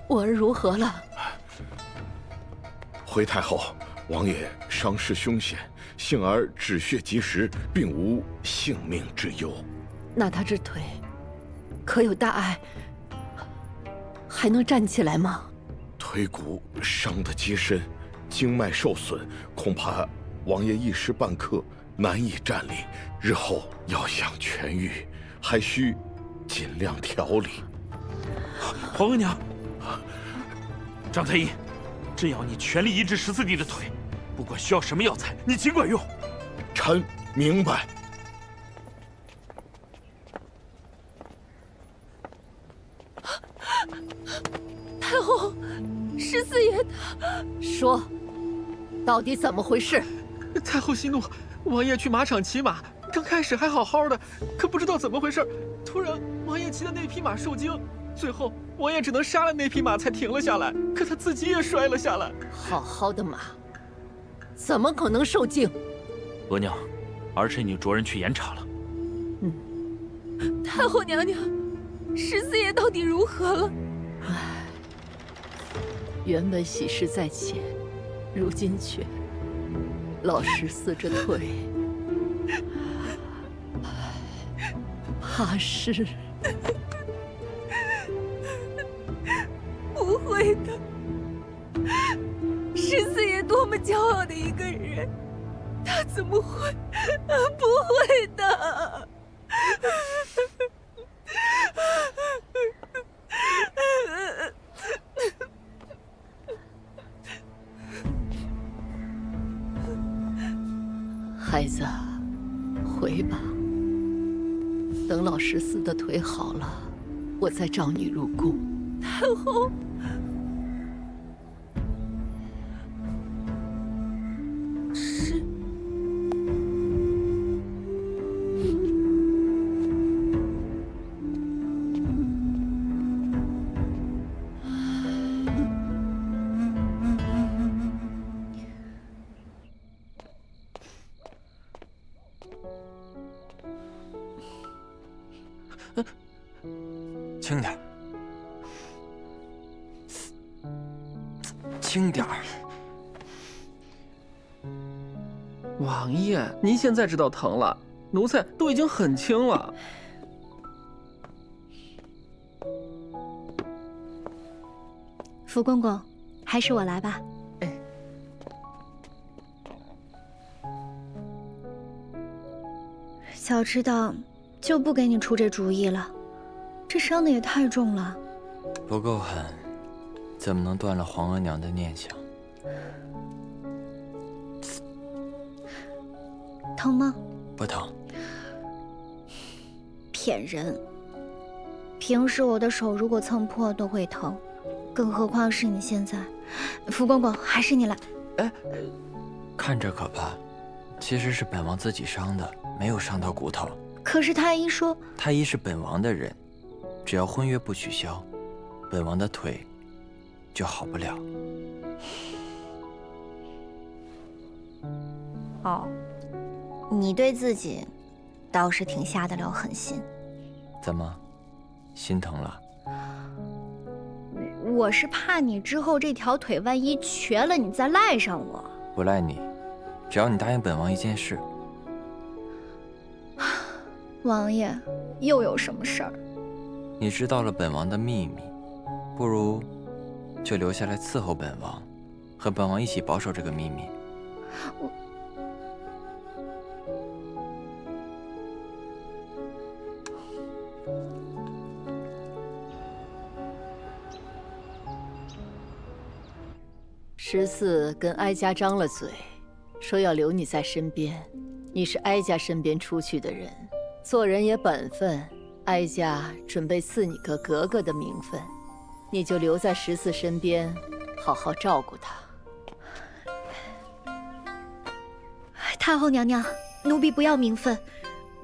我儿如何了？回太后，王爷伤势凶险，幸而止血及时，并无性命之忧。那他这腿可有大碍？还能站起来吗？腿骨伤得极深，经脉受损，恐怕王爷一时半刻难以站立。日后要想痊愈，还需尽量调理。皇额娘，张太医，朕要你全力医治14弟的腿，不管需要什么药材，你尽管用。臣明白。太后，14爷说，到底怎么回事？太后息怒，王爷去马场骑马，刚开始还好好的，可不知道怎么回事，突然王爷骑的那匹马受惊，最后王爷只能杀了那匹马才停了下来，可他自己也摔了下来。好好的马，怎么可能受惊？额娘，儿臣已经着人去严查了。太后娘娘，14爷到底如何了？唉，原本喜事在前，如今却老14这腿，怕是……不会的，14爷多么骄傲的一个人，他怎么会？不会的。孩子，回吧。等老14的腿好了，我再召你入宫。太后，是。轻点儿，轻点儿。王爷，您现在知道疼了，奴才都已经很轻了。福公公，还是我来吧。早知道就不给你出这主意了，这伤的也太重了。不够狠，怎么能断了皇额娘的念想？疼吗？不疼。骗人！平时我的手如果蹭破都会疼，更何况是你现在。福公公，还是你来。看着可怕，其实是本王自己伤的，没有伤到骨头。可是太医说，太医是本王的人，只要婚约不取消，本王的腿就好不了。哦，你对自己倒是挺下得了狠心。怎么，心疼了？我是怕你之后这条腿万一瘸了，你再赖上我。不赖你，只要你答应本王一件事。王爷，又有什么事儿？你知道了本王的秘密，不如就留下来伺候本王，和本王一起保守这个秘密。14跟哀家张了嘴，说要留你在身边。你是哀家身边出去的人，做人也本分。哀家准备赐你个格格的名分，你就留在14身边，好好照顾他。太后娘娘，奴婢不要名分，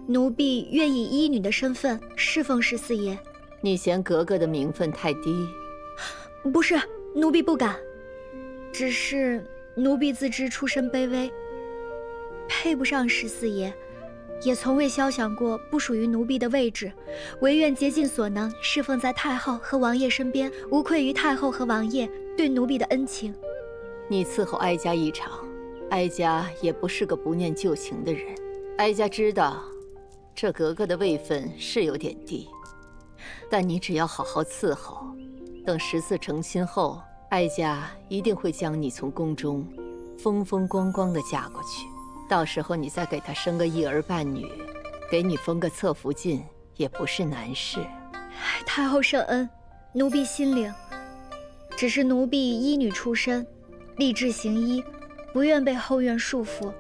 奴婢愿以医女的身份侍奉14爷。你嫌格格的名分太低？不是，奴婢不敢，只是奴婢自知出身卑微，配不上14爷，也从未肖想过不属于奴婢的位置，唯愿竭尽所能侍奉在太后和王爷身边，无愧于太后和王爷对奴婢的恩情。你伺候哀家一场，哀家也不是个不念旧情的人。哀家知道，这格格的位分是有点低，但你只要好好伺候，等14成亲后，哀家一定会将你从宫中风风光光的嫁过去。到时候你再给他生个一儿半女，给你封个侧福晋也不是难事。太后圣恩，奴婢心领。只是奴婢医女出身，立志行医，不愿被后院束缚，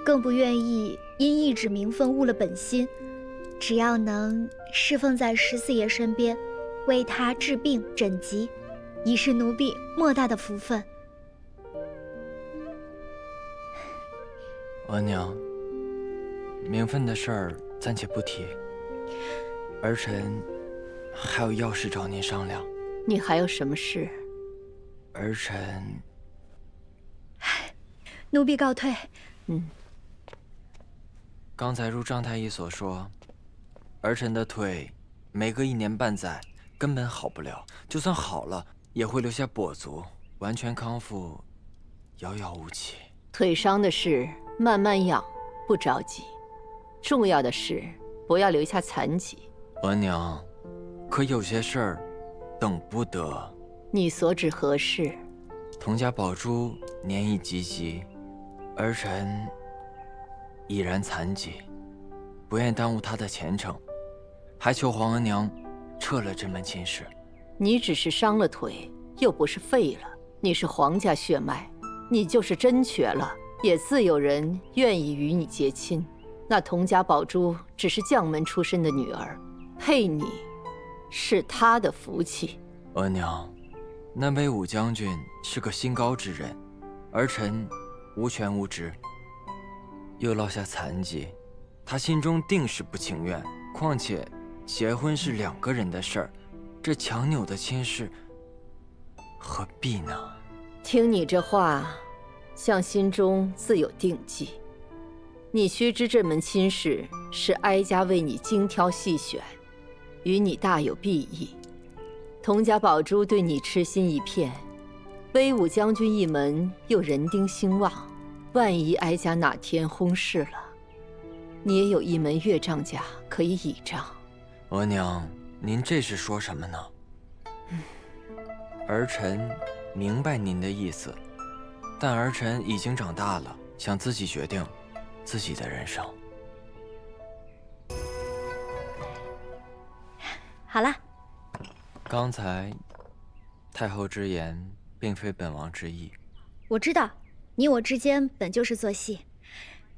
更不愿意因一纸名分误了本心。只要能侍奉在14爷身边，为他治病诊疾，已是奴婢莫大的福分。额娘，名分的事儿暂且不提，儿臣还有要事找您商量。你还有什么事？儿臣……奴婢告退。刚才如张太医所说，儿臣的腿每隔1年半载根本好不了，就算好了，也会留下跛足，完全康复遥遥无期。腿伤的事慢慢养，不着急。重要的是不要留下残疾。额娘，可有些事儿等不得。你所指何事？佟家宝珠年已及笄，儿臣已然残疾，不愿耽误他的前程，还求皇额娘撤了这门亲事。你只是伤了腿，又不是废了。你是皇家血脉，你就是真瘸了，也自有人愿意与你结亲。那佟家宝珠只是将门出身的女儿，配你是她的福气。额娘，那威武将军是个心高之人，儿臣无权无职，又落下残疾，他心中定是不情愿。况且结婚是2个人的事儿，这强扭的亲事何必呢？听你这话，像心中自有定计。你须知这门亲事是哀家为你精挑细选，与你大有裨益。佟家宝珠对你痴心一片，威武将军一门又人丁兴旺，万一哀家哪天薨逝了，你也有一门岳丈家可以倚仗。额娘，您这是说什么呢？儿臣明白您的意思，但儿臣已经长大了，想自己决定自己的人生。好了，刚才太后之言并非本王之意。我知道，你我之间本就是做戏。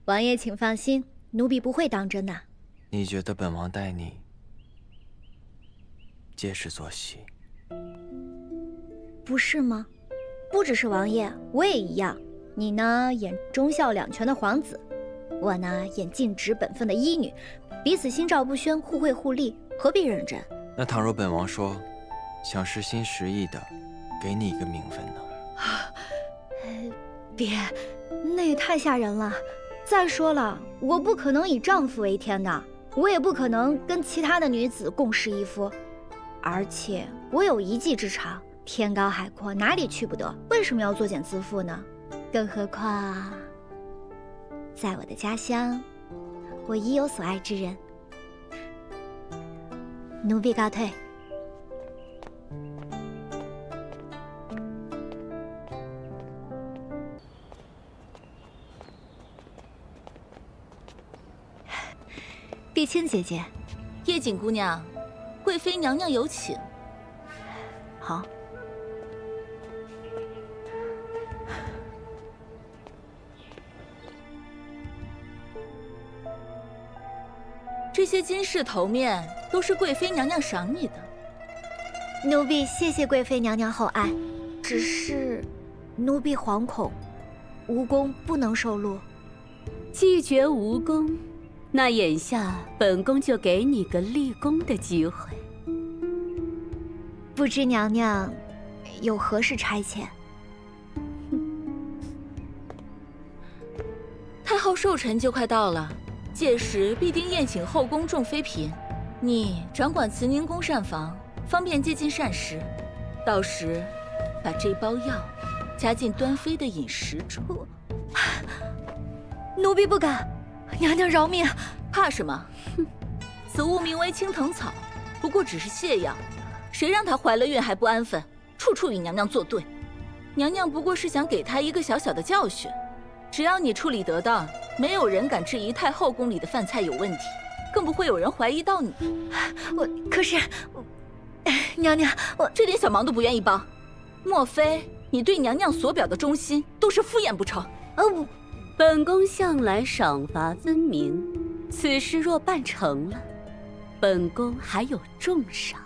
王爷请放心，奴婢不会当真的。你觉得本王待你皆是做戏？不是吗？不只是王爷，我也一样。你呢，演忠孝2全的皇子；我呢，演尽职本分的医女。彼此心照不宣，互惠互利，何必认真？那倘若本王说想实心实意的给你一个名分呢？别，那也太吓人了。再说了，我不可能以丈夫为天的，我也不可能跟其他的女子共侍一夫。而且我有一技之长，天高海阔，哪里去不得？为什么要作茧自缚呢？更何况，在我的家乡，我已有所爱之人。奴婢告退。碧清姐姐，叶锦姑娘，贵妃娘娘有请。好。这些金饰头面都是贵妃娘娘赏你的。奴婢谢谢贵妃娘娘厚爱，只是奴婢惶恐，无功不能受禄。既绝无功，那眼下本宫就给你个立功的机会。不知娘娘有何事差遣？太后寿辰就快到了，届时必定宴请后宫众妃嫔，你掌管慈宁宫膳房，方便接近膳食。到时把这包药加进端妃的饮食中。奴婢不敢，娘娘饶命！怕什么？哼，此物名为青藤草，不过只是泻药，谁让她怀了孕还不安分，处处与娘娘作对。娘娘不过是想给她一个小小的教训。只要你处理得当，没有人敢质疑太后宫里的饭菜有问题，更不会有人怀疑到你。可是，娘娘，我这点小忙都不愿意帮，莫非你对娘娘所表的忠心都是敷衍不成？本宫向来赏罚分明，此事若办成了，本宫还有重赏；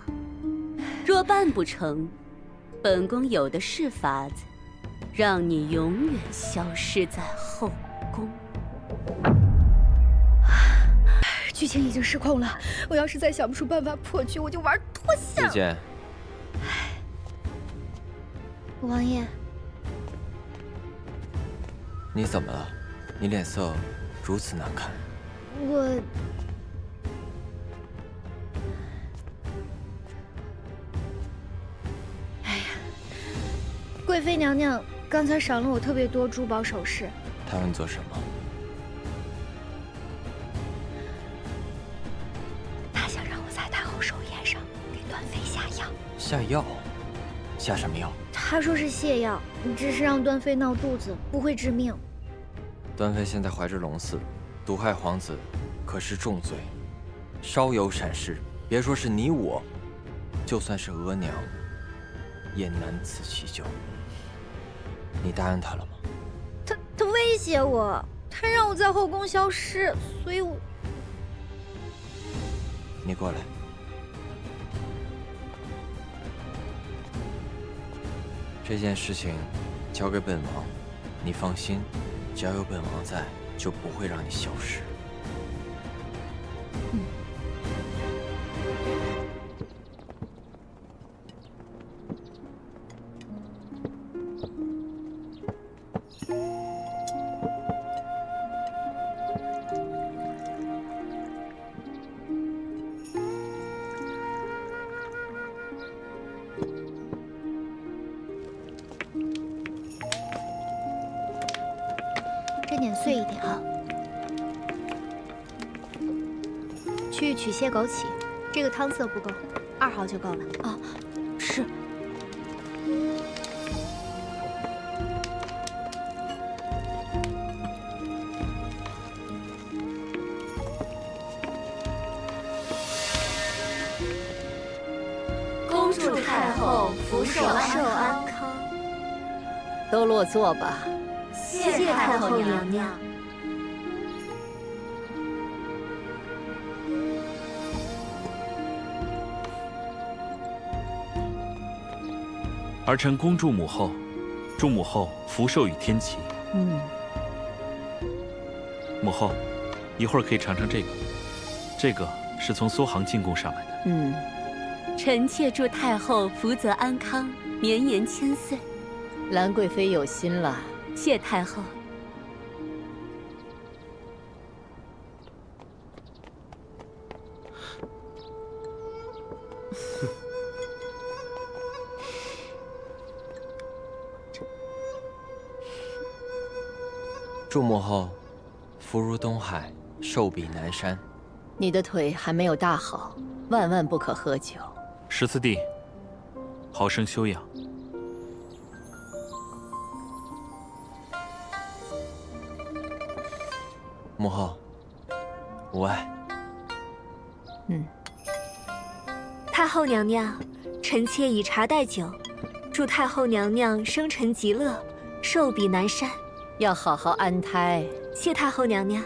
若办不成，本宫有的是法子，让你永远消失在后宫。剧情已经失控了，我要是再想不出办法破局，我就玩脱线。子建，王爷，你怎么了？你脸色如此难看。贵妃娘娘刚才赏了我特别多珠宝首饰。她要你做什么？她想让我在太后寿宴上给端妃下药。下药？下什么药？她说是泻药，只是让端妃闹肚子，不会致命。端妃现在怀着龙嗣，毒害皇子，可是重罪。稍有闪失，别说是你我，就算是额娘，也难辞其咎。你答应他了吗？他威胁我，他让我在后宫消失，所以我……你过来。这件事情交给本王，你放心，只要有本王在，就不会让你消失。这碾碎一点啊。去取些枸杞，这个汤色不够，2毫就够了。啊，是。恭祝太后福寿安康。都落座吧。谢太后娘娘。儿臣恭祝母后，祝母后福寿与天齐。母后，一会儿可以尝尝这个，这个是从苏杭进贡上来的。臣妾祝太后福泽安康，绵延千岁。兰贵妃有心了。谢太后。祝母后福如东海，寿比南山。你的腿还没有大好，万万不可喝酒。14弟，好生休养。母后，无碍。太后娘娘，臣妾以茶代酒，祝太后娘娘生辰极乐，寿比南山。要好好安胎。谢太后娘娘。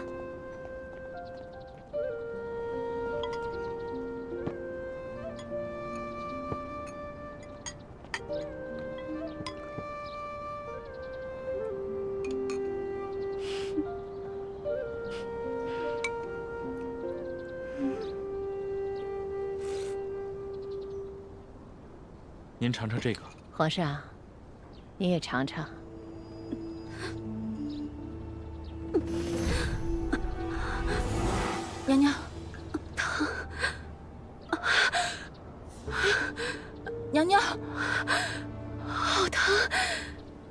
您尝尝这个。皇上，你也尝尝。娘娘，好疼，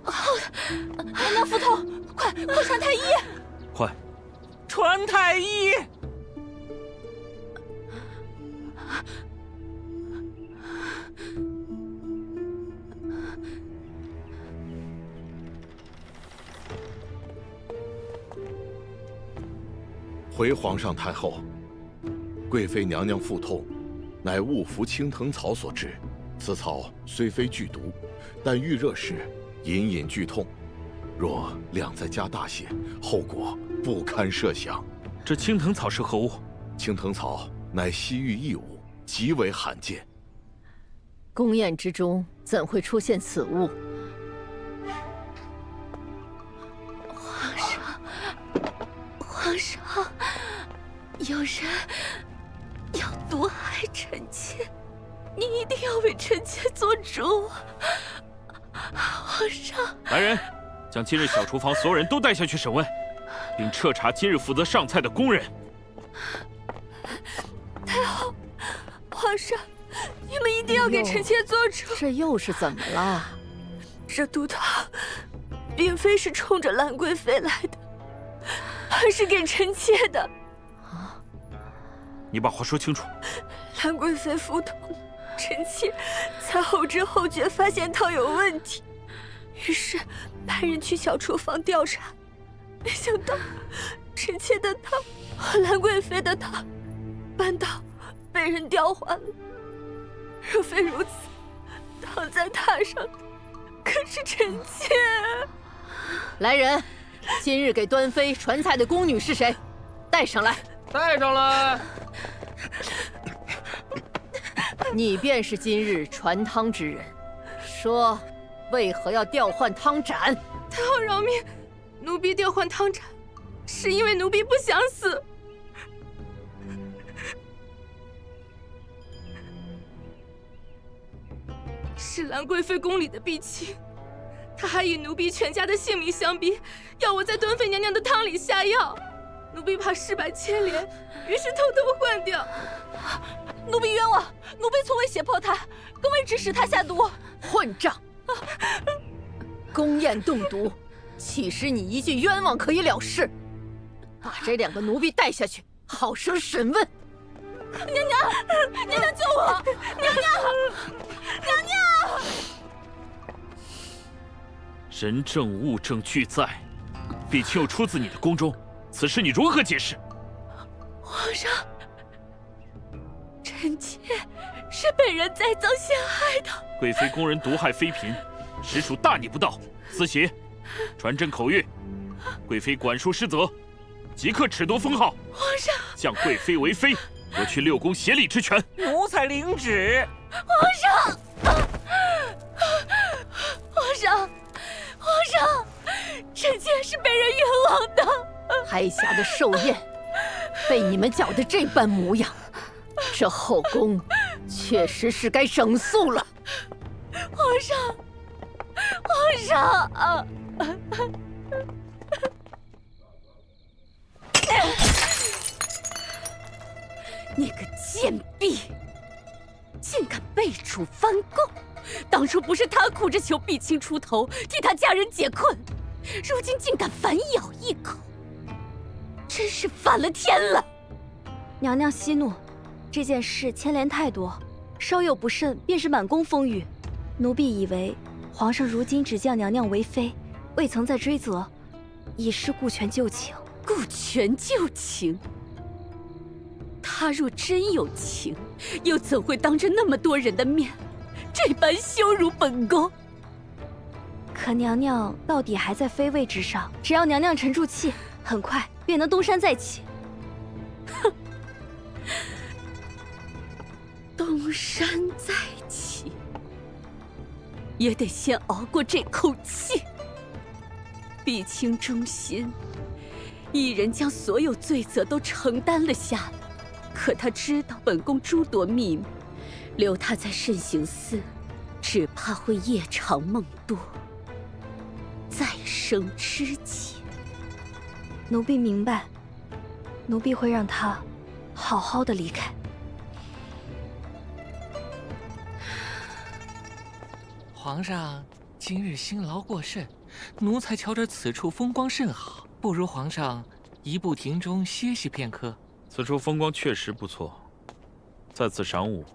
好疼！娘娘，扶头，快传太医！快，传太医！回皇上太后，贵妃娘娘腹痛，乃误服青藤草所致。此草虽非剧毒，但遇热时隐隐剧痛，若量再加大些，后果不堪设想。这青藤草是何物？青藤草乃西域异物，极为罕见。宫宴之中怎会出现此物？皇上，有人要毒害臣妾，你一定要为臣妾做主。皇上，来人，将今日小厨房所有人都带下去审问，并彻查今日负责上菜的工人。太后，皇上，你们一定要给臣妾做主。这又是怎么了？这毒汤并非是冲着兰贵妃来的，而是给臣妾的。你把话说清楚。兰贵妃腹痛，臣妾才后知后觉发现汤有问题，于是派人去小厨房调查，没想到臣妾的汤和兰贵妃的汤半道被人调换了。若非如此，躺在榻上的可是臣妾。来人，今日给端妃传菜的宫女是谁？带上来。带上来。你便是今日传汤之人，说，为何要调换汤盏？太后饶命，奴婢调换汤盏，是因为奴婢不想死。是兰贵妃宫里的婢妾，她还以奴婢全家的性命相逼，要我在端妃娘娘的汤里下药。奴婢怕事败牵连，于是偷偷换掉。奴婢冤枉，奴婢从未胁迫她，更未指使她下毒。混账！宫宴动毒，岂使你一句冤枉可以了事？把这2个奴婢带下去，好生审问。娘娘救我！娘娘！人证物证俱在，婢亲又出自你的宫中，此事你如何解释？皇上，臣妾是被人栽赃陷害的。贵妃宫人毒害妃嫔，实属大逆不道，私邪，传朕口谕，贵妃管束失责，即刻褫夺封号。皇上，降贵妃为妃，夺去6宫协理之权。奴才领旨。皇上，臣妾是被人冤枉的。哀家的寿宴被你们搅得这般模样，这后宫确实是该整肃了。皇上，你个贱婢，竟敢背主翻供！当初不是他哭着求婢亲出头，替他家人解困，如今竟敢反咬一口，真是反了天了！娘娘息怒，这件事牵连太多，稍有不慎便是满宫风雨。奴婢以为皇上如今只降娘娘为妃，未曾再追责，已是顾全旧情。顾全旧情？他若真有情，又怎会当着那么多人的面，这般羞辱本宫？可娘娘到底还在妃位之上，只要娘娘沉住气，很快便能东山再起。哼，东山再起，也得先熬过这口气。婢亲忠心，一人将所有罪责都承担了下来。可他知道本宫诸多秘密，留他在慎刑司，只怕会夜长梦多，再生知己。奴婢明白，奴婢会让他好好的离开。皇上今日辛劳过甚，奴才瞧着此处风光甚好，不如皇上移步庭中歇息片刻。此处风光确实不错，在此晌午，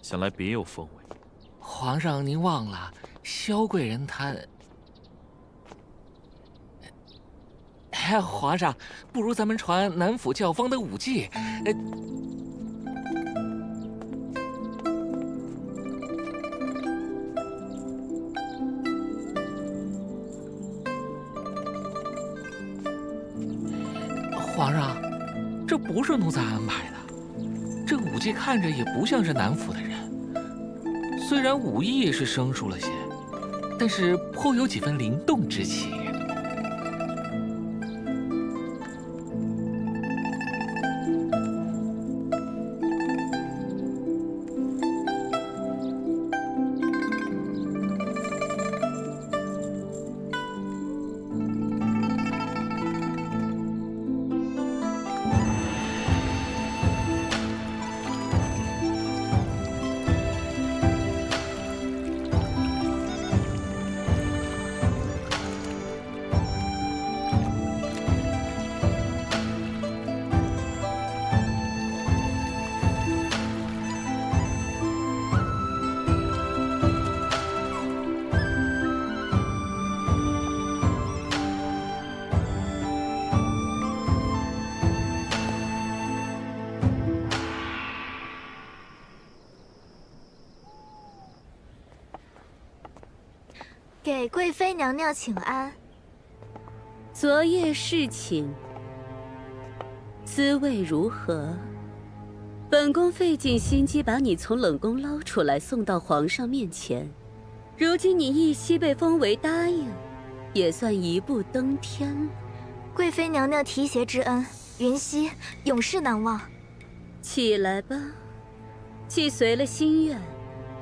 想来别有风味。皇上您忘了，萧贵人她……皇上，不如咱们传南府教坊的舞技。皇上，这不是奴才安排的。这舞技看着也不像是南府的人，虽然武艺是生疏了些，但是颇有几分灵动之气。给贵妃娘娘请安。昨夜侍寝，滋味如何？本宫费尽心机把你从冷宫捞出来，送到皇上面前。如今你一夕被封为答应，也算一步登天了。贵妃娘娘提携之恩，云溪永世难忘。起来吧，既随了心愿，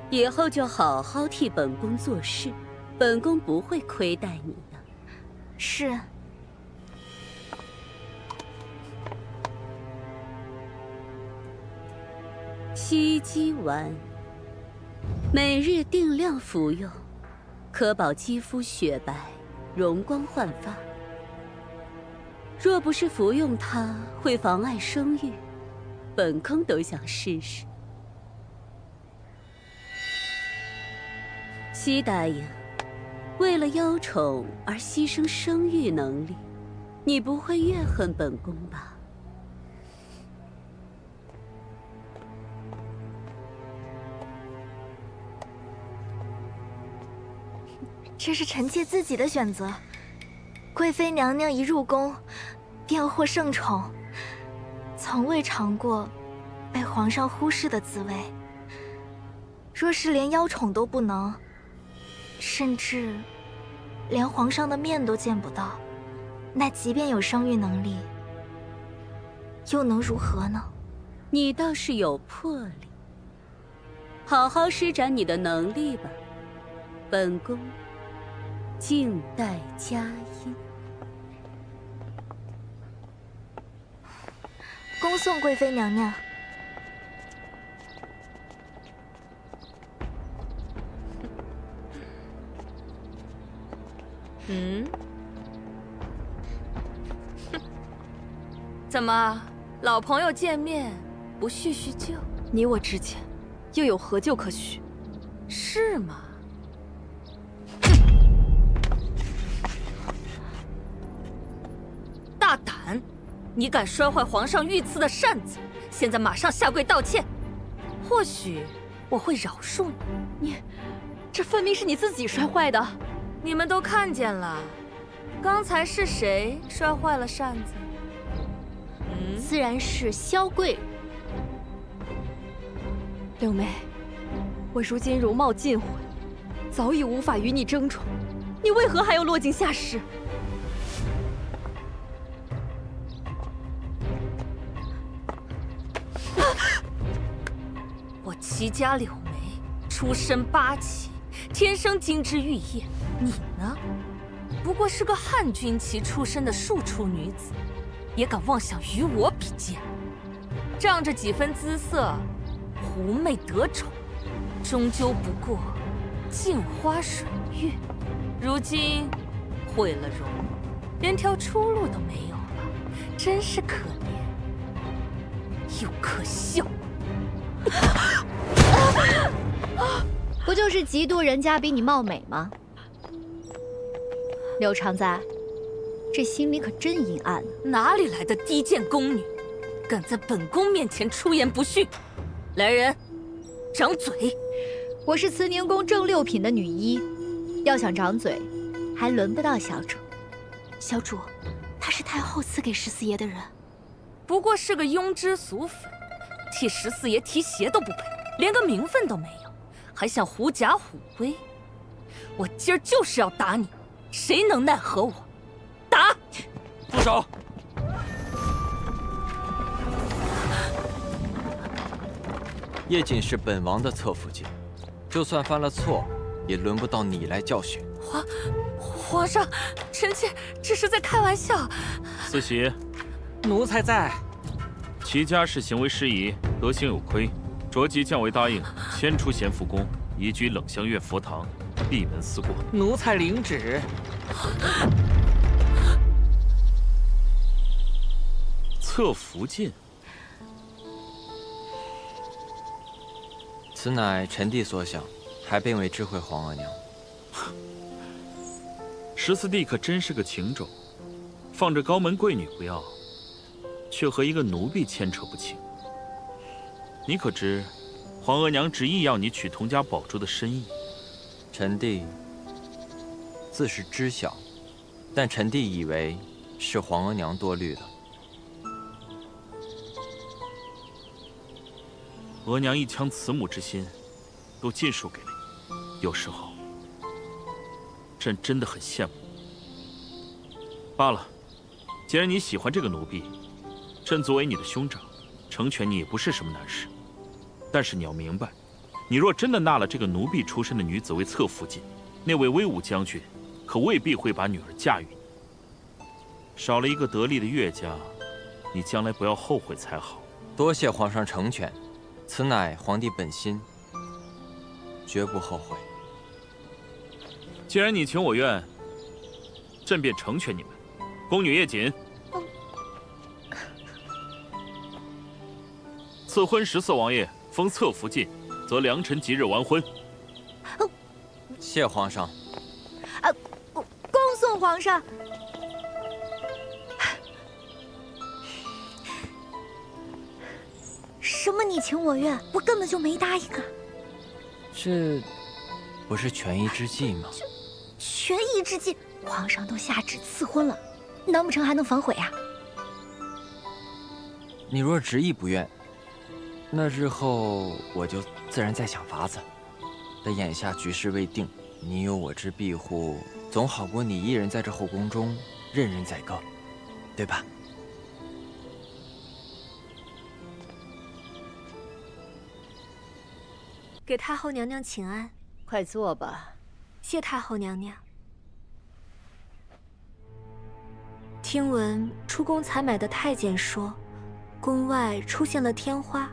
以后就好好替本宫做事。本宫不会亏待你的。是。西姬丸，每日定量服用，可保肌肤雪白，容光焕发。若不是服用它会妨碍生育，本宫都想试试。西答应。为了邀宠而牺牲生育能力，你不会怨恨本宫吧？这是臣妾自己的选择。贵妃娘娘一入宫，便获圣宠，从未尝过被皇上忽视的滋味。若是连邀宠都不能，甚至连皇上的面都见不到，那即便有生育能力，又能如何呢？你倒是有魄力，好好施展你的能力吧。本宫静待佳音。恭送贵妃娘娘。怎么，老朋友见面不叙叙旧？你我之间又有何旧可叙？是吗？大胆！你敢摔坏皇上御赐的扇子，现在马上下跪道歉，或许我会饶恕你。这分明是你自己摔坏的。你们都看见了，刚才是谁摔坏了扇子？自然是萧贵人。柳眉，我如今容貌尽毁，早已无法与你争宠，你为何还要落井下石？我齐家柳眉，出身八旗，天生金枝玉叶。你呢？不过是个汉军旗出身的庶出女子，也敢妄想与我比肩？仗着几分姿色，狐媚得宠，终究不过镜花水月，如今毁了容，连条出路都没有了，真是可怜又可笑。不就是嫉妒人家比你貌美吗？柳常在，这心里可真阴暗啊！哪里来的低贱宫女，敢在本宫面前出言不逊？来人，掌嘴！我是慈宁宫正六品的女医，要想掌嘴，还轮不到小主。小主，他是太后赐给14爷的人，不过是个庸脂俗粉，替14爷提鞋都不配，连个名分都没有，还想狐假虎威。我今儿就是要打你，谁能奈何我？打！住手！叶瑾是本王的侧福晋，就算犯了错，也轮不到你来教训。皇上，臣妾只是在开玩笑。四喜，奴才在。齐家是行为失仪，德行有亏，着即降为答应，迁出咸福宫，移居冷香院佛堂，闭门思过。奴才领旨。侧福晋，此乃臣弟所想，还并未知会皇额娘。14弟可真是个情种，放着高门贵女不要，却和一个奴婢牵扯不清。你可知，皇额娘执意要你娶佟家宝珠的深意？臣弟自是知晓，但臣弟以为是皇额娘多虑了。额娘一腔慈母之心，都尽数给了你。有时候，朕真的很羡慕。罢了，既然你喜欢这个奴婢，朕作为你的兄长，成全你也不是什么难事。但是你要明白，你若真的纳了这个奴婢出身的女子为侧福晋，那位威武将军可未必会把女儿嫁与你。少了一个得力的岳家，你将来不要后悔才好。多谢皇上成全。此乃皇帝本心，绝不后悔。既然你情我愿，朕便成全你们。宫女叶瑾，赐婚14王爷，封侧福晋，则良辰吉日完婚。谢皇上。恭送皇上。什么你情我愿，我根本就没答应啊！这不是权宜之计吗？权宜之计，皇上都下旨赐婚了，难不成还能反悔啊？你若执意不愿，那日后我就自然再想法子。但眼下局势未定，你有我之庇护，总好过你一人在这后宫中任人宰割，对吧？给太后娘娘请安。快坐吧。谢太后娘娘。听闻出宫采买的太监说，宫外出现了天花，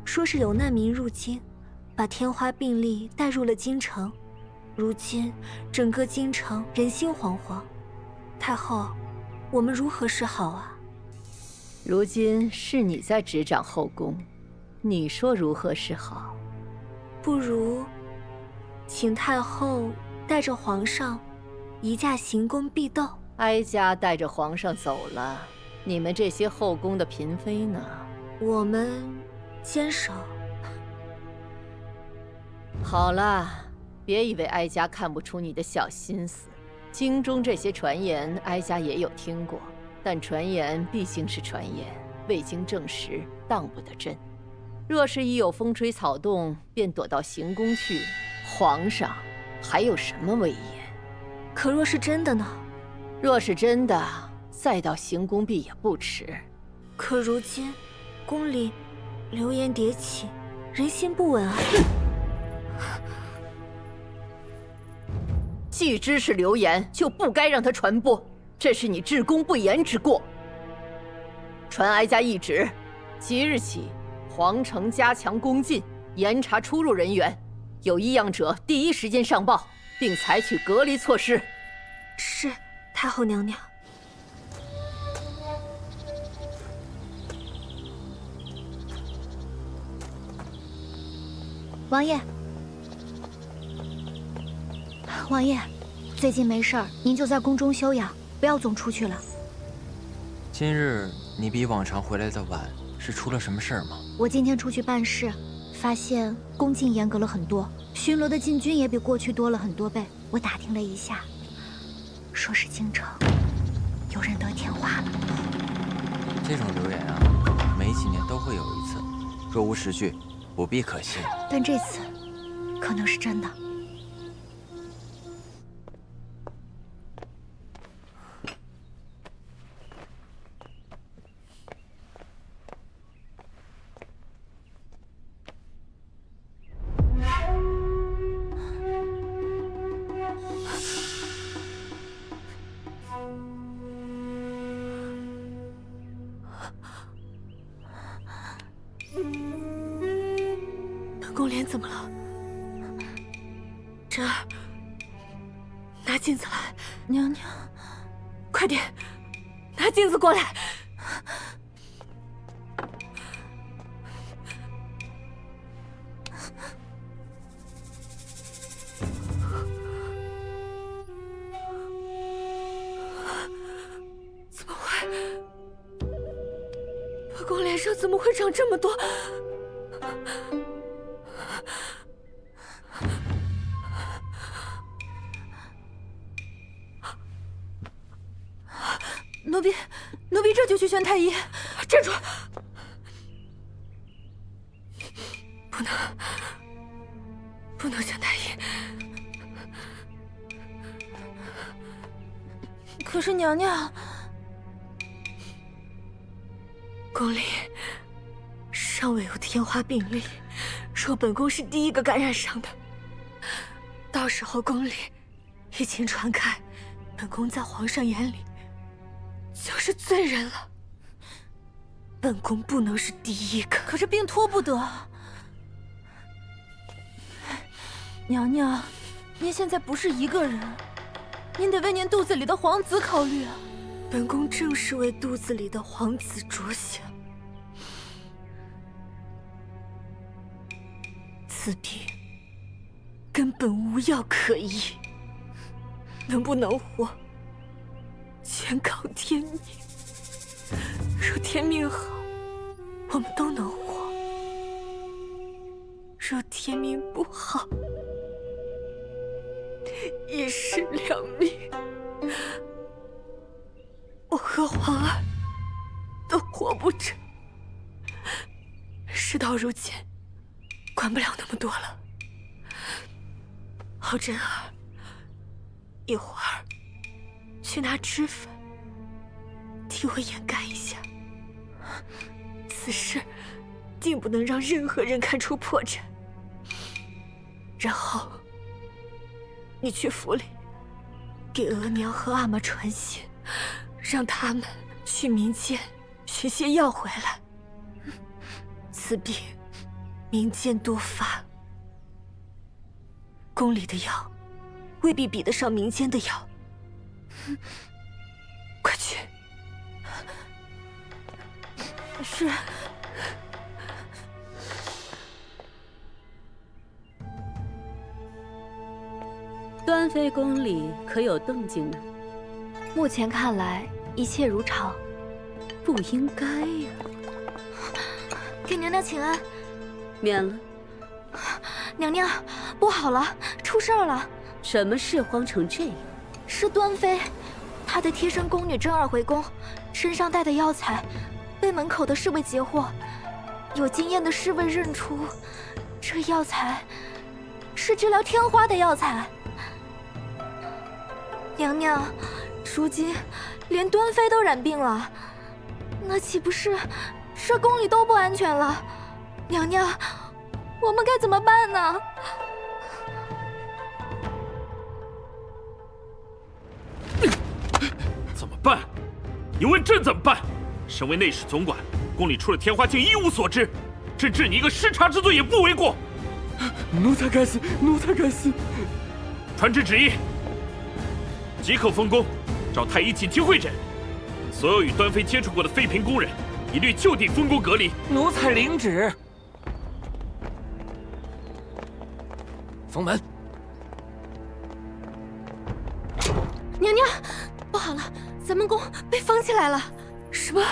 说是有难民入京，把天花病例带入了京城。如今整个京城人心惶惶，太后，我们如何是好啊？如今是你在执掌后宫，你说如何是好？不如，请太后带着皇上移驾行宫避斗。哀家带着皇上走了，你们这些后宫的嫔妃呢？我们坚守。好了，别以为哀家看不出你的小心思。京中这些传言，哀家也有听过，但传言毕竟是传言，未经证实，当不得真。若是一有风吹草动，便躲到行宫去，皇上还有什么威严？可若是真的呢？若是真的，再到行宫避也不迟。可如今，宫里流言迭起，人心不稳啊！既知是流言，就不该让它传播，这是你治宫不严之过。传哀家懿旨，即日起，皇城加强宫禁，严查出入人员，有异样者第一时间上报，并采取隔离措施。是，太后娘娘。王爷，王爷，最近没事儿，您就在宫中休养，不要总出去了。今日你比往常回来的晚，是出了什么事儿吗？我今天出去办事，发现宫禁严格了很多，巡逻的禁军也比过去多了很多倍。我打听了一下，说是京城有人得天花了。这种流言啊，每几年都会有一次，若无实据，不必可信。但这次可能是真的。宫莲怎么了？真儿，拿镜子来。娘娘，快点，拿镜子过来。怎么会？本宫脸上怎么会长这么多？奴婢这就去宣太医。站住！不能宣太医。可是娘娘，宫里尚未有天花病例，若本宫是第一个感染上的，到时候宫里疫情传开，本宫在皇上眼里就是罪人了。本宫不能是第一个。可是病拖不得。娘娘，您现在不是一个人，您得为您肚子里的皇子考虑啊。本宫正是为肚子里的皇子着想。此病根本无药可医，能不能活，全靠天命。若天命好，我们都能活；若天命不好，一尸两命。我和皇儿都活不成。事到如今，管不了那么多了。好珍儿，一会儿去拿脂粉，替我掩盖一下。此事定不能让任何人看出破绽。然后你去府里给额娘和阿玛传信，让他们去民间寻些药回来。此病民间多发，宫里的药未必比得上民间的药。快去！是。端妃宫里可有动静呢？目前看来，一切如常。不应该呀。给娘娘请安。免了。娘娘，不好了，出事儿了！什么事慌成这样？是端妃，她的贴身宫女真儿回宫，身上带的药材被门口的侍卫截获。有经验的侍卫认出，这药材是治疗天花的药材。娘娘，如今连端妃都染病了，那岂不是这宫里都不安全了？娘娘，我们该怎么办呢？怎么办？你问朕怎么办？身为内侍总管，宫里出了天花竟一无所知，朕治你一个失察之罪也不为过。奴才该死，奴才该死！传旨旨意，即刻封宫，召太医紧急会诊，所有与端妃接触过的妃嫔宫人，一律就地封宫隔离。奴才领旨。封门。娘娘，不好了，咱们宫被封起来了。什么？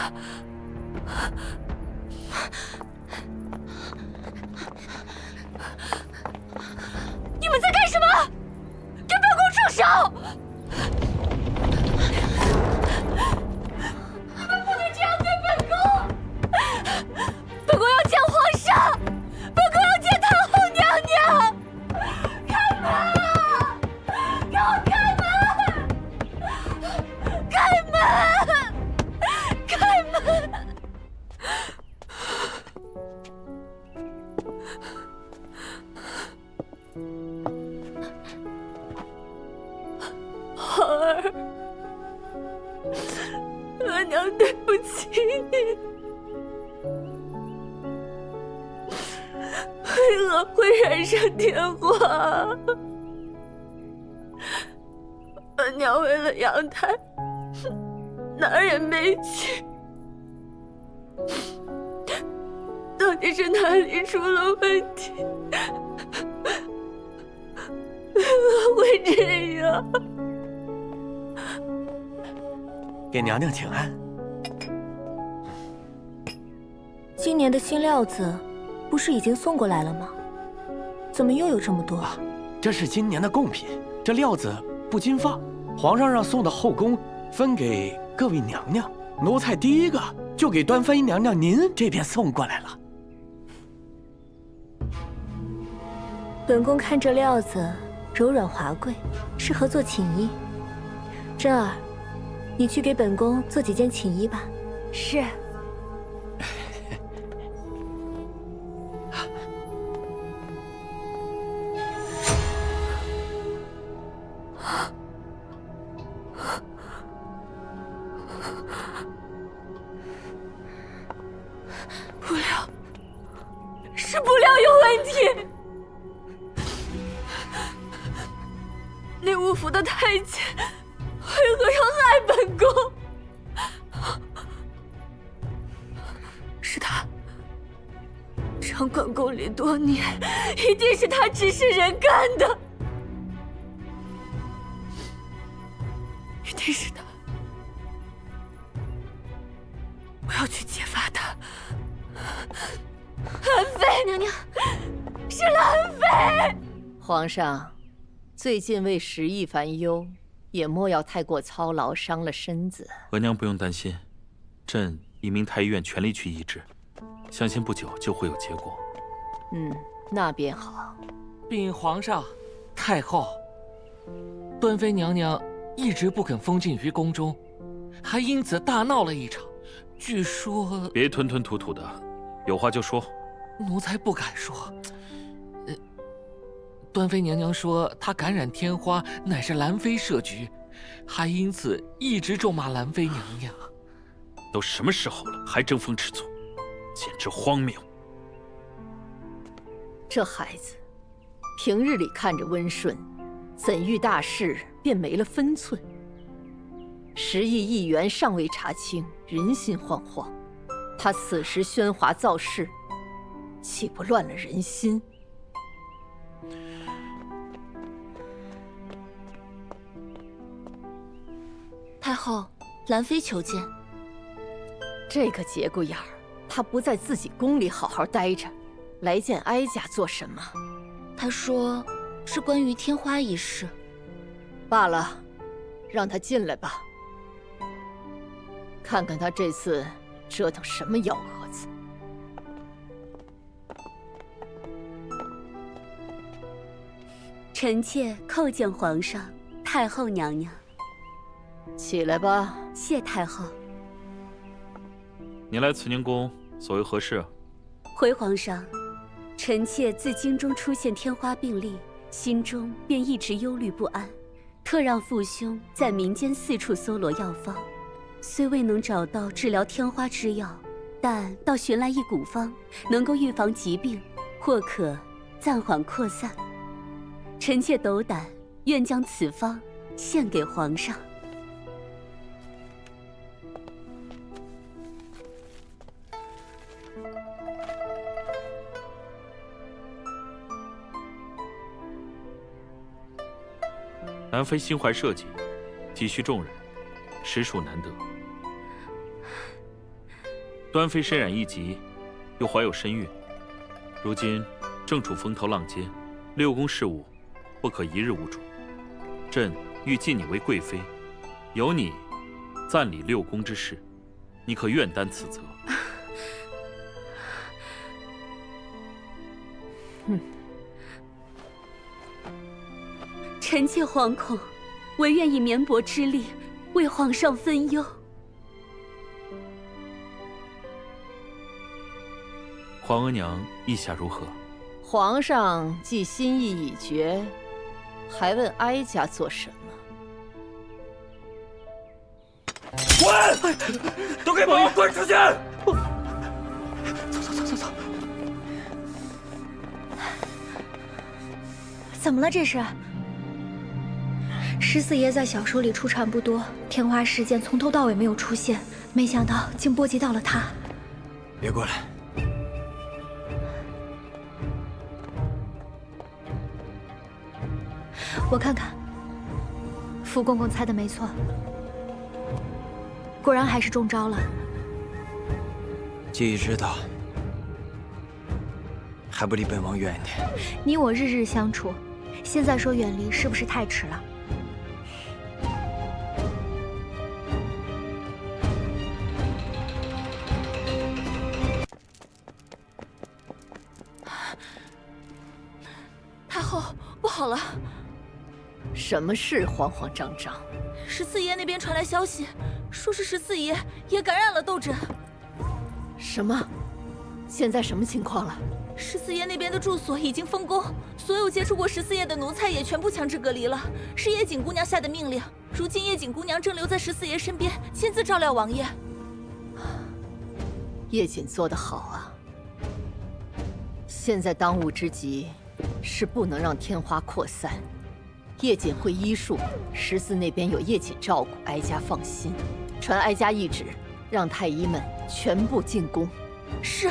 你们在干什么？给本宫住手！你们不能这样对本宫！本宫要见皇上，本宫要见太后娘娘！开门！给我开门！开门！开门！皇儿，额娘对不起你，为何会染上天花？额娘为了养胎，哪儿也没去，到底是哪里出了问题？为何会这样？给娘娘请安。今年的新料子不是已经送过来了吗？怎么又有这么多？这是今年的贡品，这料子不禁放，皇上让送到后宫，分给各位娘娘。奴才第一个就给端妃娘娘您这边送过来了。本宫看这料子柔软华贵，适合做寝衣。珍儿，你去给本宫做几件寝衣吧。是。布料，是布料有问题。那五府的太监为何要害本宫？是他，掌管宫里多年，一定是他指使人干的，一定是他。我要去揭发他。兰妃娘娘，是兰妃。皇上，最近为时意烦忧，也莫要太过操劳，伤了身子。额娘不用担心，朕已命太医院全力去医治，相信不久就会有结果。那便好。禀皇上，太后，端妃娘娘一直不肯封进于宫中，还因此大闹了一场。据说……别吞吞吐吐的，有话就说。奴才不敢说。端妃娘娘说她感染天花乃是兰妃设局，还因此一直咒骂兰妃娘娘。都什么时候了，还争风吃醋，简直荒谬。这孩子，平日里看着温顺，怎遇大事便没了分寸。10亿议员尚未查清，人心惶惶，他此时喧哗造势，岂不乱了人心？太后，兰妃求见。这个节骨眼儿，他不在自己宫里好好待着，来见哀家做什么？他说是关于天花一事。罢了，让他进来吧。看看他这次折腾什么幺蛾子。臣妾叩见皇上、太后娘娘。起来吧。谢太后。你来慈宁宫所为何事？回皇上，臣妾自京中出现天花病例，心中便一直忧虑不安，特让父兄在民间四处搜罗药方，虽未能找到治疗天花之药，但倒寻来一古方，能够预防疾病，或可暂缓扩散。臣妾斗胆，愿将此方献给皇上。南妃心怀社稷，急需重任，实属难得。端妃身染疫疾，又怀有身孕，如今正处风头浪尖，六宫事务不可一日无主。朕欲晋你为贵妃，由你暂理六宫之事，你可愿担此责？臣妾惶恐，唯愿以绵薄之力为皇上分忧。皇额娘意下如何？皇上既心意已决，还问哀家做什么？滚！都给我滚出去！走。怎么了这是？14爷在小说里出场不多，天花事件从头到尾没有出现，没想到竟波及到了他。别过来！我看看，福公公猜的没错，果然还是中招了。既已知道，还不离本王远点。你我日日相处，现在说远离是不是太迟了？太后，不好了！什么事慌慌张张？14爷那边传来消息，说是14爷也感染了痘疹。什么？现在什么情况了？14爷那边的住所已经封宫，所有接触过14爷的奴才也全部强制隔离了，是叶锦姑娘下的命令。如今叶锦姑娘正留在14爷身边，亲自照料王爷。叶锦做得好啊！现在当务之急是不能让天花扩散。叶锦会医术，14那边有叶锦照顾，哀家放心。传哀家懿旨，让太医们全部进宫。是。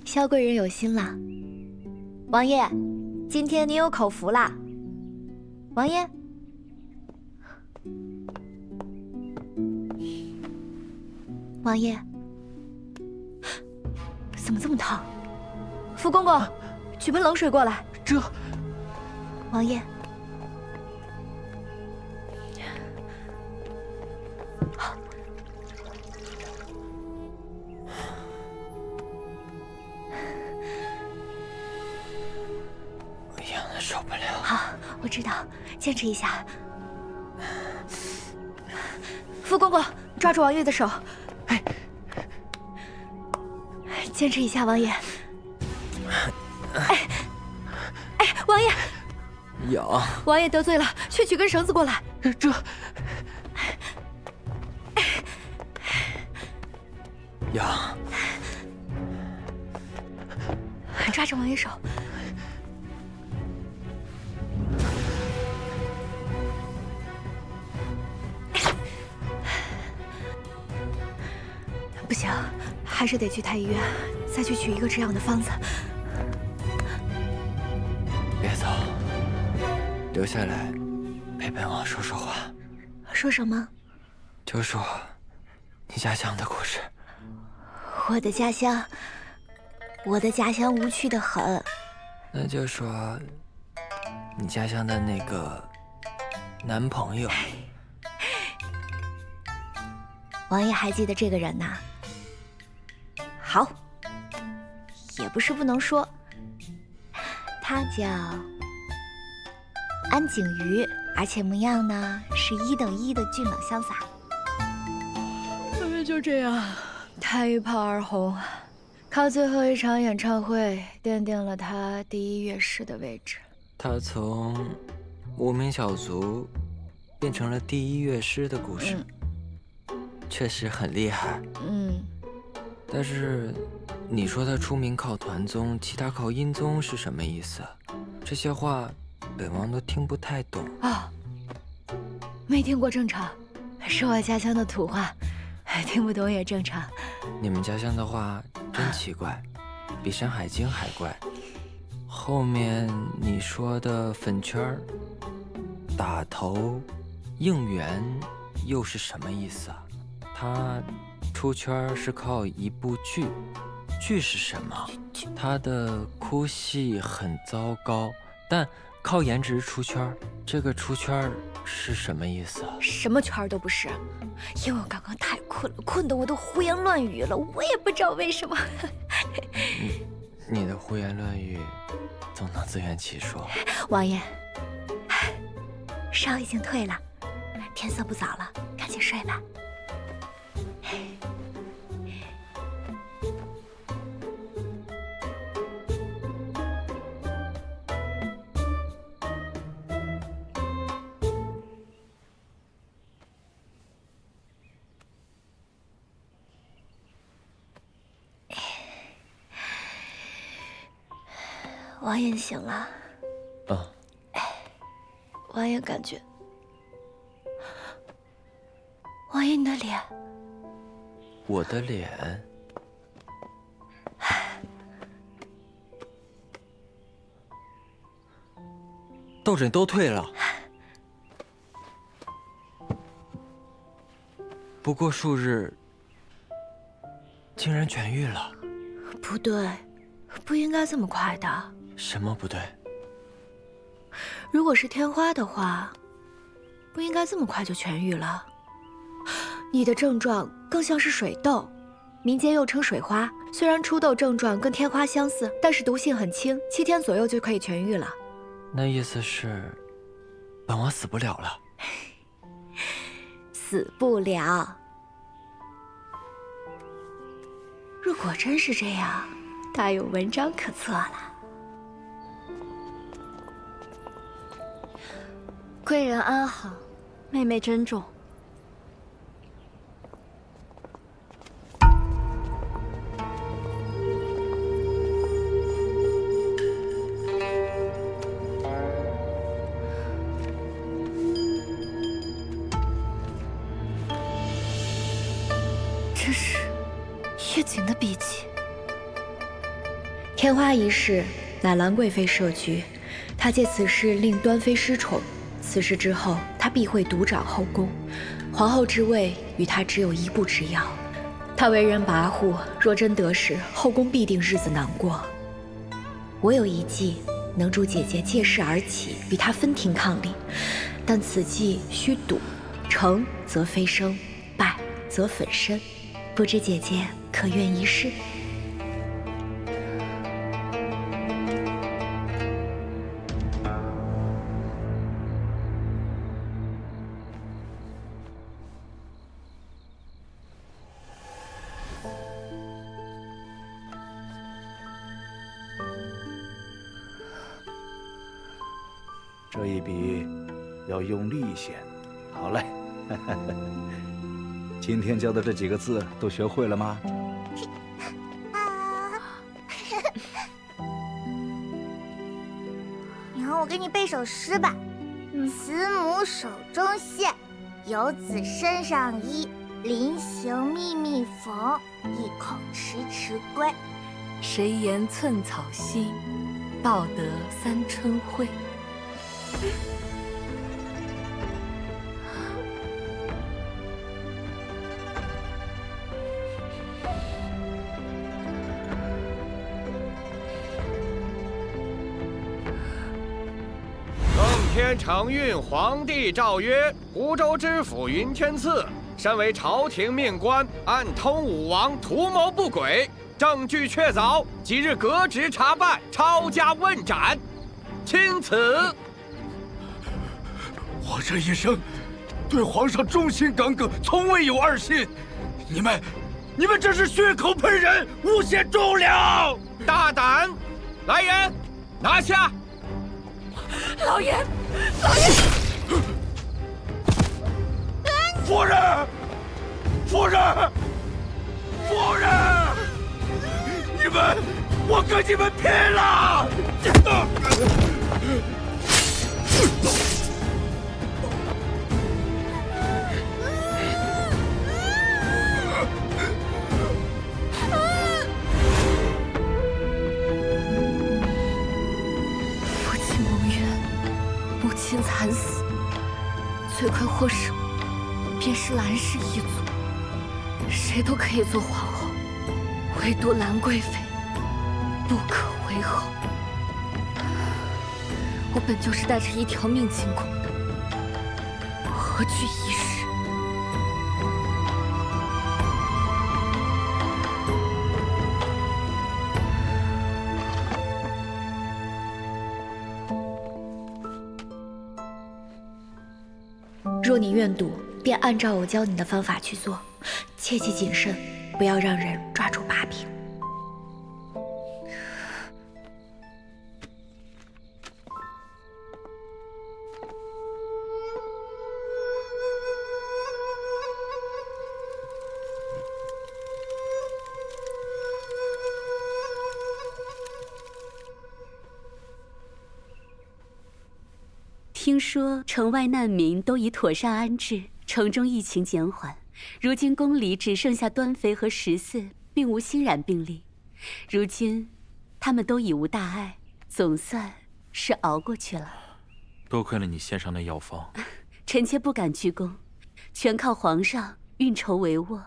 萧贵人有心了，王爷，今天你有口福啦。王爷，王爷，怎么这么烫？福公公，取盆冷水过来。这，王爷。受不了。好，我知道，坚持一下。福公公，抓住王爷的手。哎，坚持一下，王爷。王爷。痒。王爷得罪了，去取根绳子过来。这。痒。抓着王爷手。不行，还是得去太医院，再去取一个止痒的方子。别走，留下来陪本王说说话。说什么？就说你家乡的故事。我的家乡无趣的很。那就说你家乡的那个男朋友。王爷还记得这个人呐？好，也不是不能说，他叫安景瑜，而且模样呢是1等1的俊冷潇洒。就这样，他一炮而红，靠最后一场演唱会奠定了他第1乐师的位置。他从无名小卒变成了第1乐师的故事，确实很厉害。但是你说他出名靠团综，其他靠音综是什么意思？这些话本王都听不太懂啊。没听过正常，是我家乡的土话，听不懂也正常。你们家乡的话真奇怪，比《山海经》还怪。后面你说的粉圈、打头、应援又是什么意思啊？他出圈是靠一部剧，剧是什么？他的哭戏很糟糕，但靠颜值出圈，这个出圈是什么意思啊？什么圈都不是，因为我刚刚太困了，困得我都胡言乱语了，我也不知道为什么。你的胡言乱语总能自圆其说。王爷，烧已经退了，天色不早了，赶紧睡吧。王爷醒了。啊。王爷感觉，王爷你的脸，我的脸，痘疹都退了，不过数日，竟然痊愈了。不对，不应该这么快的。什么不对？如果是天花的话，不应该这么快就痊愈了。你的症状更像是水痘，民间又称水花。虽然出痘症状跟天花相似，但是毒性很轻，7天左右就可以痊愈了。那意思是，本王死不了了？死不了。如果真是这样，大有文章可测了。贵人安好，妹妹珍重。这是叶瑾的笔记。天花一事乃兰贵妃设局，她借此事令端妃失宠。此事之后，她必会独掌后宫，皇后之位与她只有一步之遥。她为人跋扈，若真得势，后宫必定日子难过。我有一计，能助姐姐借势而起，与她分庭抗礼。但此计需赌，成则飞升，败则粉身。不知姐姐可愿一试？这一笔要用力些。好嘞，今天教的这几个字都学会了吗？娘，我给你背首诗吧。慈母手中线，游子身上衣。临行密密缝，一口迟迟归。谁言寸草心，报得三春晖。更天天承运皇帝诏曰：湖州知府云天赐，身为朝廷命官，暗通武王，图谋不轨，证据确凿，即日革职查办，抄家问斩。钦此。我这一生对皇上忠心耿耿，从未有二心。你们这是血口喷人，诬陷忠良！大胆！来人，拿下！老爷，夫人，我跟你们拼了！父亲蒙冤，母亲惨死，罪魁祸首便是兰氏一族。谁都可以做皇后，唯独兰贵妃不可为后。我本就是带着一条命进宫的，何惧一世？若你愿赌，便按照我教你的方法去做，切记谨慎，不要让人抓住把柄。听说城外难民都已妥善安置，城中疫情减缓。如今宫里只剩下端妃和14，并无新染病例。如今他们都已无大碍，总算是熬过去了。多亏了你献上那药方，臣妾不敢居功，全靠皇上运筹帷幄。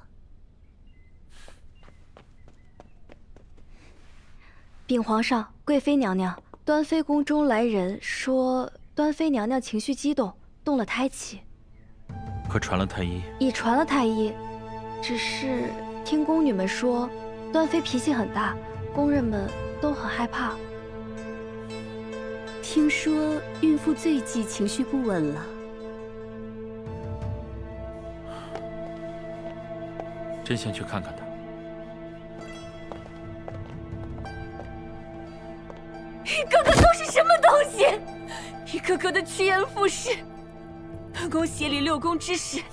禀皇上，贵妃娘娘，端妃宫中来人说，端妃娘娘情绪激动，动了胎气。可传了太医？已传了太医，只是听宫女们说，端妃脾气很大，宫人们都很害怕。听说孕妇最忌情绪不稳了。朕先去看看她。一个个都是什么东西？一个个的趋炎附势。本宫协理6宫之事，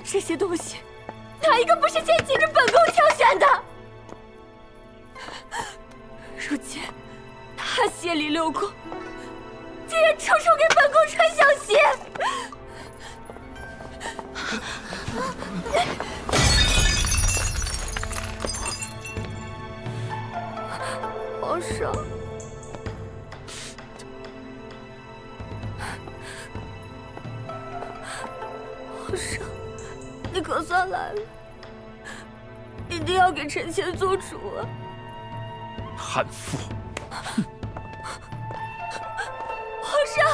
这些东西，哪一个不是先经着本宫挑选的？如今他协理6宫，竟然处处给本宫穿小鞋！皇上。皇上，你可算来了，一定要给臣妾做主啊！悍妇！皇上，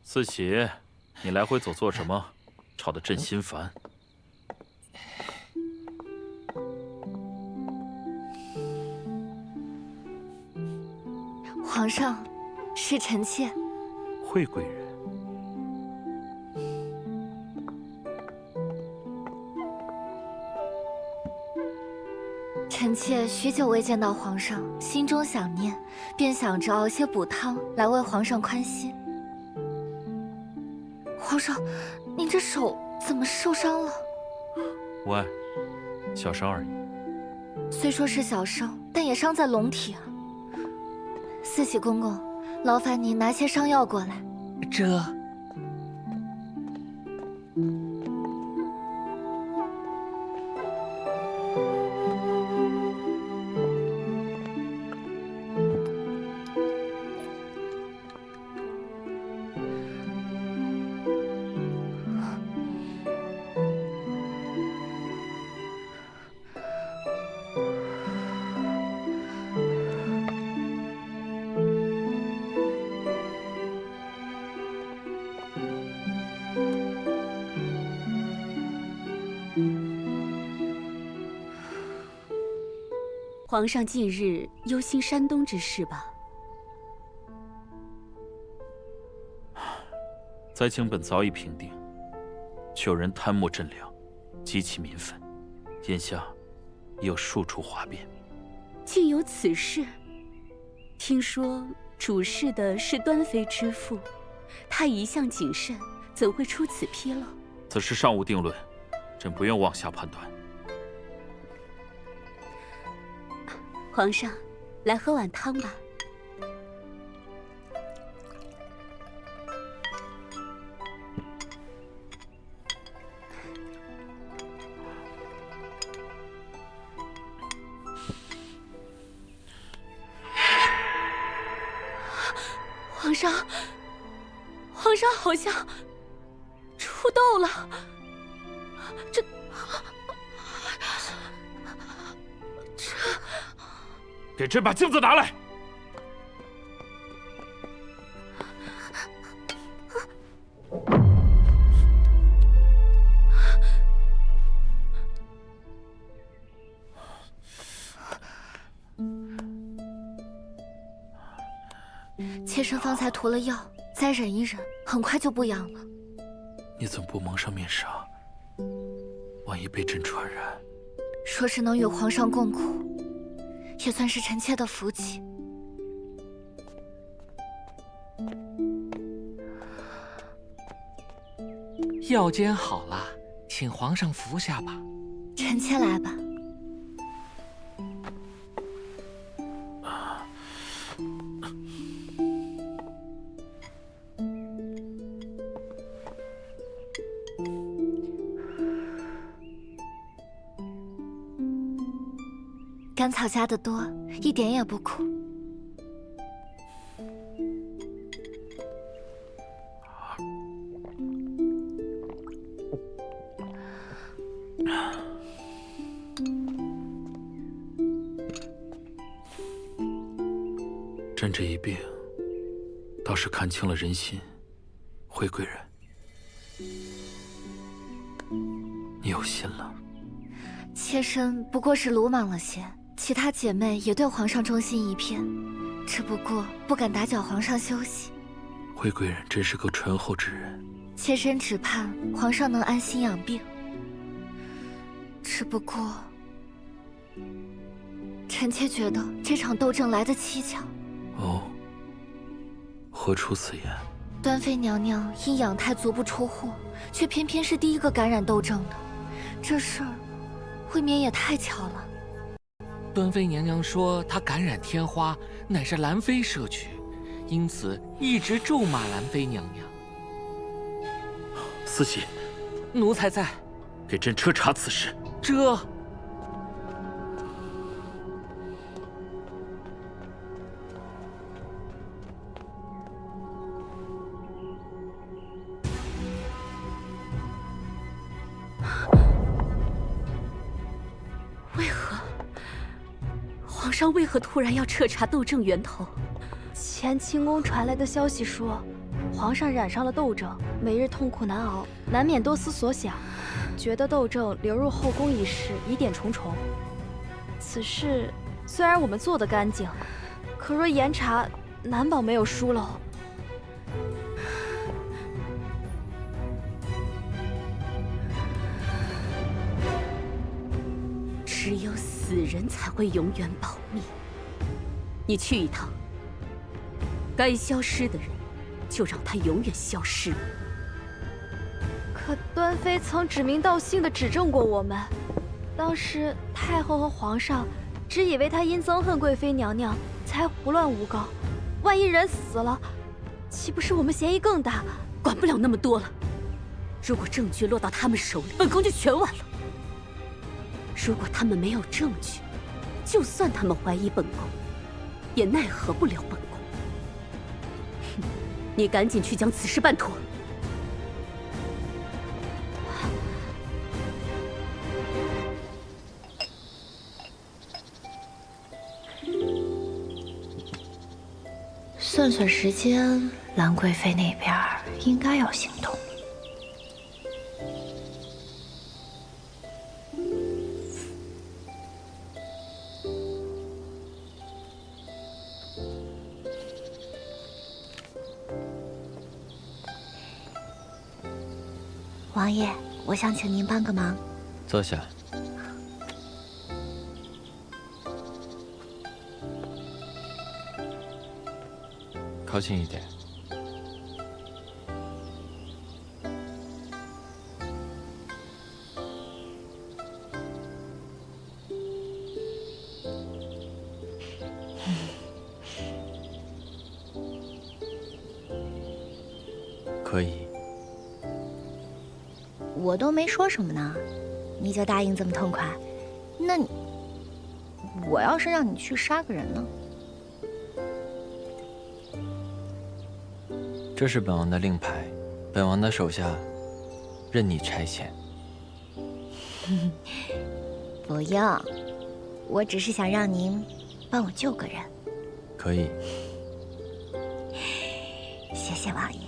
四喜，你来回走做什么？吵得朕心烦。皇上，是臣妾。惠贵人。臣妾许久未见到皇上，心中想念，便想着熬些补汤来为皇上宽心。皇上，您这手怎么受伤了？无碍，小伤而已。虽说是小伤，但也伤在龙体啊。四喜公公，劳烦您拿些伤药过来。这。皇上近日忧心山东之事吧？灾情本早已平定，却有人贪墨赈粮，激起民愤，眼下已有数处哗变。竟有此事？听说主事的是端妃之父，他一向谨慎，怎会出此纰漏？此事尚无定论，朕不愿妄下判断。皇上，来喝碗汤吧。皇上好像出痘了，给朕把镜子拿来。妾身方才涂了药，再忍一忍，很快就不痒了。你怎么不蒙上面纱？万一被朕传染，说是能与皇上共苦，也算是臣妾的福气。药煎好了，请皇上服下吧。臣妾来吧。甘草加的多，一点也不苦。朕这一病，倒是看清了人心。惠贵人，你有心了。妾身不过是鲁莽了些。其他姐妹也对皇上忠心一片，只不过不敢打搅皇上休息。惠贵人真是个醇厚之人，妾身只盼皇上能安心养病。只不过，臣妾觉得这场斗争来得蹊跷。哦，何出此言？端妃娘娘因养胎足不出户，却偏偏是第一个感染斗症的，这事儿未免也太巧了。端妃娘娘说她感染天花乃是兰妃摄取，因此一直咒骂兰妃娘娘。司机，奴才在，给朕彻查此事。这。皇上为何突然要彻查斗症源头？前清宫传来的消息说，皇上染上了斗症，每日痛苦难熬，难免多思所想，觉得斗症流入后宫一事疑点重重。此事虽然我们做得干净，可若严查，难保没有疏漏。只有死人才会永远保密。你去一趟，该消失的人，就让他永远消失。可端妃曾指名道姓地指证过我们，当时太后和皇上只以为她因憎恨贵妃娘娘才胡乱诬告，万一人死了，岂不是我们嫌疑更大？管不了那么多了。如果证据落到他们手里，本宫就全完了。如果他们没有证据，就算他们怀疑本宫，也奈何不了本宫。哼，你赶紧去将此事办妥。算算时间，兰贵妃那边应该要行动。王爷，我想请您帮个忙。坐下。靠近一点。可以。我都没说什么呢，你就答应这么痛快？那你，我要是让你去杀个人呢？这是本王的令牌，本王的手下任你差遣。不用，我只是想让您帮我救个人。可以。谢谢王爷。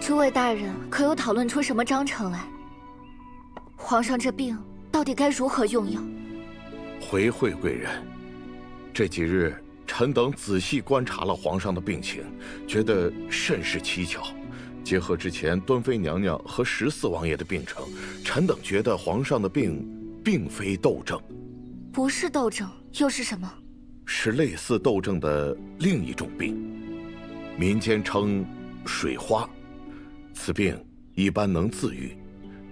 诸位大人可有讨论出什么章程来？皇上这病到底该如何用药？回会贵人，这几日臣等仔细观察了皇上的病情，觉得甚是蹊跷。结合之前端妃娘娘和14王爷的病程，臣等觉得皇上的病并非痘症，不是痘症，又是什么？是类似痘症的另一种病，民间称水花。此病一般能自愈，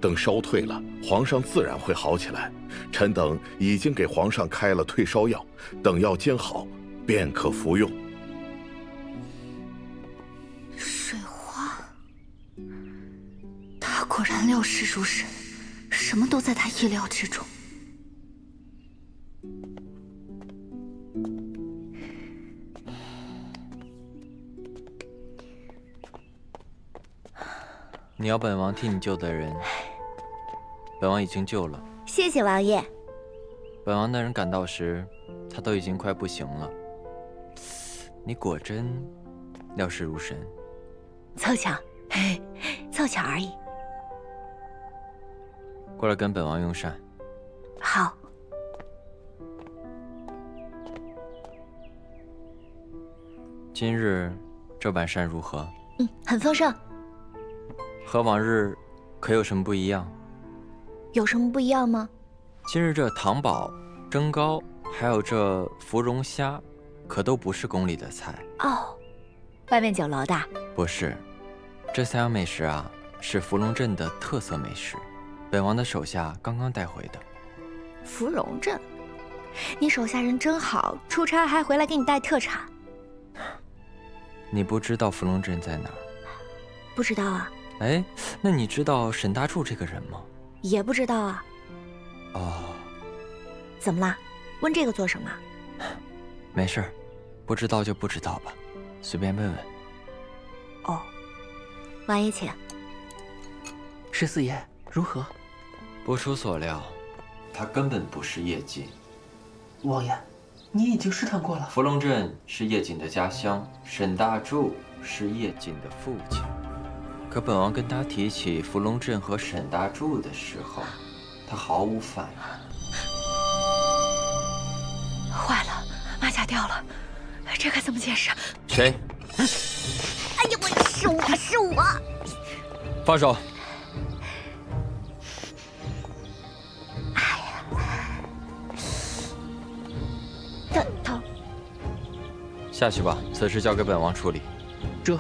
等烧退了，皇上自然会好起来。臣等已经给皇上开了退烧药，等药煎好，便可服用。水花，他果然料事如神，什么都在他意料之中。你要本王替你救的人，本王已经救了。谢谢王爷。本王的人赶到时，他都已经快不行了。你果真料事如神。凑巧，凑巧而已。过来跟本王用膳。好。今日这碗膳如何？很丰盛。和往日可有什么不一样？有什么不一样吗？今日这糖宝、蒸糕，还有这芙蓉虾，可都不是宫里的菜哦。外面酒楼的？不是，这3样美食啊，是芙蓉镇的特色美食，本王的手下刚刚带回的。芙蓉镇，你手下人真好，出差还回来给你带特产。你不知道芙蓉镇在哪儿？不知道啊。哎，那你知道沈大柱这个人吗？也不知道啊。哦，怎么啦？问这个做什么？没事儿，不知道就不知道吧，随便问问。哦，王爷请。14爷如何？不出所料，他根本不是叶锦。王爷，你已经试探过了。芙蓉镇是叶锦的家乡，沈大柱是叶锦的父亲。可本王跟他提起芙蓉镇和沈大柱的时候，他毫无反应。坏了，马甲掉了，这可怎么解释？谁？哎呀，是我！放手！哎呀，下去吧，此事交给本王处理。这。